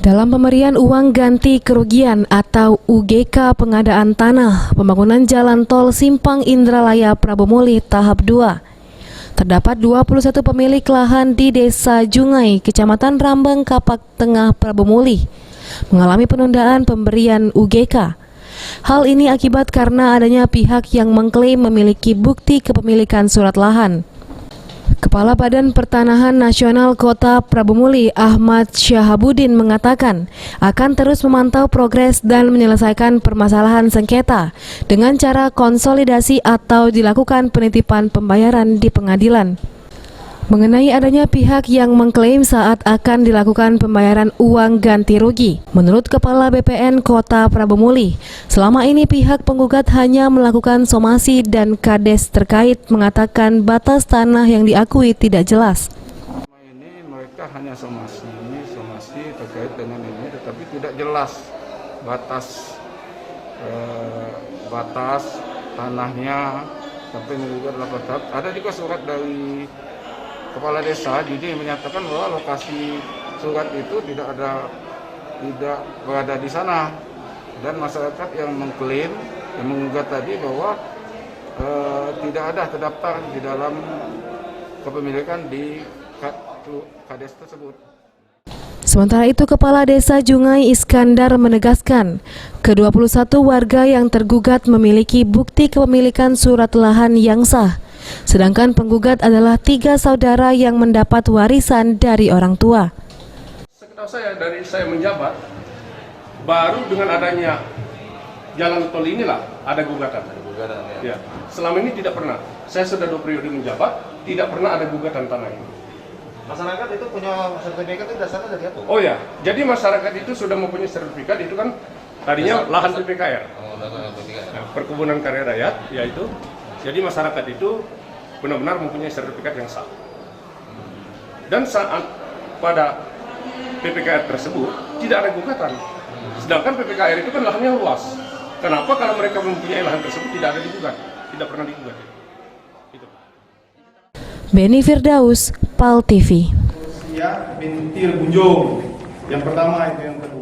Dalam pemberian uang ganti kerugian atau UGK pengadaan tanah pembangunan jalan tol Simpang Indralaya Prabomuli tahap 2, terdapat 21 pemilik lahan di Desa Jungai, Kecamatan Rambang, Kapak Tengah, Prabomuli mengalami penundaan pemberian UGK. Hal ini akibat karena adanya pihak yang mengklaim memiliki bukti kepemilikan surat lahan. Kepala Badan Pertanahan Nasional Kota Prabomuli, Ahmad Syahabuddin, mengatakan akan terus memantau progres dan menyelesaikan permasalahan sengketa dengan cara konsolidasi atau dilakukan penitipan pembayaran di pengadilan. Mengenai adanya pihak yang mengklaim saat akan dilakukan pembayaran uang ganti rugi, menurut Kepala BPN Kota Prabomuli, selama ini pihak penggugat hanya melakukan somasi dan kades terkait mengatakan batas tanah yang diakui tidak jelas. Ini mereka hanya somasi terkait dengan ini, tetapi tidak jelas batas tanahnya sampai menggugat dalam tahap. Ada juga surat dari Kepala Desa Judi menyatakan bahwa lokasi surat itu tidak berada di sana, dan masyarakat yang mengklaim, yang menggugat tadi bahwa tidak ada terdaftar di dalam kepemilikan di kades tersebut. Sementara itu, Kepala Desa Jungai Iskandar menegaskan, ke-21 warga yang tergugat memiliki bukti kepemilikan surat lahan yang sah, sedangkan penggugat adalah 3 saudara yang mendapat warisan dari orang tua. Setahu saya, dari saya menjabat, baru dengan adanya jalan tol inilah ada gugatan. Ya. Selama ini tidak pernah. Saya sudah 2 periode menjabat, tidak pernah ada gugatan tanah ini. Masyarakat itu punya sertifikat itu dasarnya dari apa? Oh ya, jadi masyarakat itu sudah mempunyai sertifikat itu kan tadinya lahan PPKR, perkebunan karya rakyat, yaitu. Jadi masyarakat itu benar-benar mempunyai sertifikat yang sah. Dan saat pada PPKR tersebut tidak ada gugatan. Sedangkan PPKR itu kan lahannya luas. Kenapa kalau mereka mempunyai lahan tersebut tidak ada digugat? Tidak pernah digugat. Itu. Beni Firdaus, PAL TV. Ya, bintil Bunjung. Yang pertama itu yang kedua.